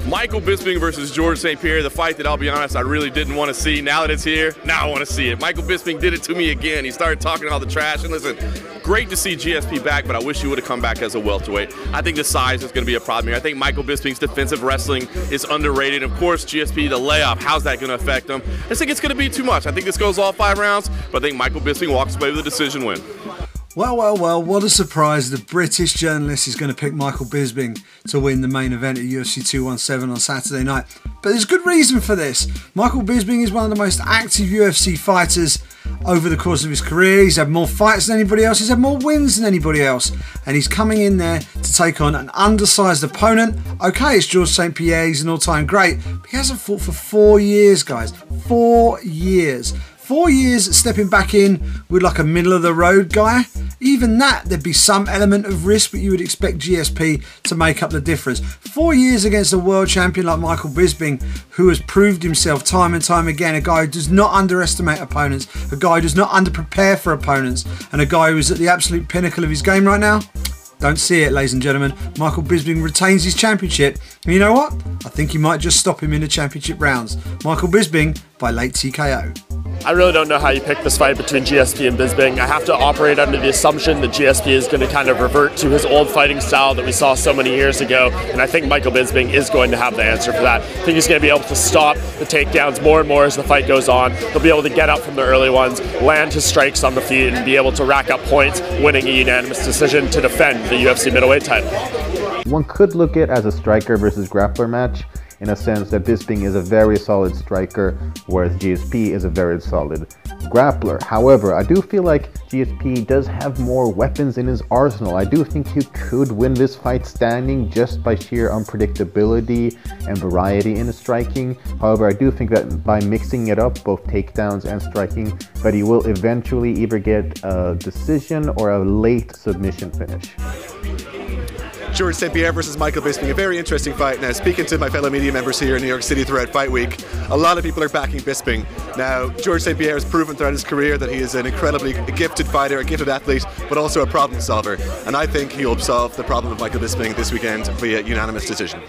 Michael Bisping versus Georges St Pierre, the fight that, I'll be honest, I really didn't want to see. Now that it's here, now I want to see it. Michael Bisping did it to me again. He started talking all the trash. And listen, great to see GSP back, but I wish he would have come back as a welterweight. I think the size is going to be a problem here. I think Michael Bisping's defensive wrestling is underrated. Of course, GSP, the layup, how's that going to affect him? I just think it's going to be too much. I think this goes all 5 rounds, but I think Michael Bisping walks away with a decision win. Well, what a surprise. The British journalist is going to pick Michael Bisping to win the main event at UFC 217 on Saturday night. But there's good reason for this. Michael Bisping is one of the most active UFC fighters over the course of his career. He's had more fights than anybody else. He's had more wins than anybody else. And he's coming in there to take on an undersized opponent. Okay, it's Georges St Pierre. He's an all-time great. But he hasn't fought for 4 years, guys. 4 years. 4 years stepping back in with like a middle-of-the-road guy. Even that, there'd be some element of risk, but you would expect GSP to make up the difference. 4 years against a world champion like Michael Bisping, who has proved himself time and time again, a guy who does not underestimate opponents, a guy who does not underprepare for opponents, and a guy who is at the absolute pinnacle of his game right now. Don't see it, ladies and gentlemen. Michael Bisping retains his championship. And you know what? I think he might just stop him in the championship rounds. Michael Bisping by late TKO. I really don't know how you pick this fight between GSP and Bisping. I have to operate under the assumption that GSP is going to kind of revert to his old fighting style that we saw so many years ago, and I think Michael Bisping is going to have the answer for that. I think he's going to be able to stop the takedowns more and more as the fight goes on. He'll be able to get up from the early ones, land his strikes on the feet, and be able to rack up points, winning a unanimous decision to defend the UFC middleweight title. One could look at it as a striker versus grappler match, in a sense that Bisping is a very solid striker, whereas GSP is a very solid grappler. However, I do feel like GSP does have more weapons in his arsenal. I do think he could win this fight standing just by sheer unpredictability and variety in his striking. However, I do think that by mixing it up, both takedowns and striking, that he will eventually either get a decision or a late submission finish. Georges St Pierre versus Michael Bisping, a very interesting fight. Now, speaking to my fellow media members here in New York City throughout Fight Week, a lot of people are backing Bisping. Now, Georges St Pierre has proven throughout his career that he is an incredibly gifted fighter, a gifted athlete, but also a problem solver. And I think he'll solve the problem of Michael Bisping this weekend via unanimous decision.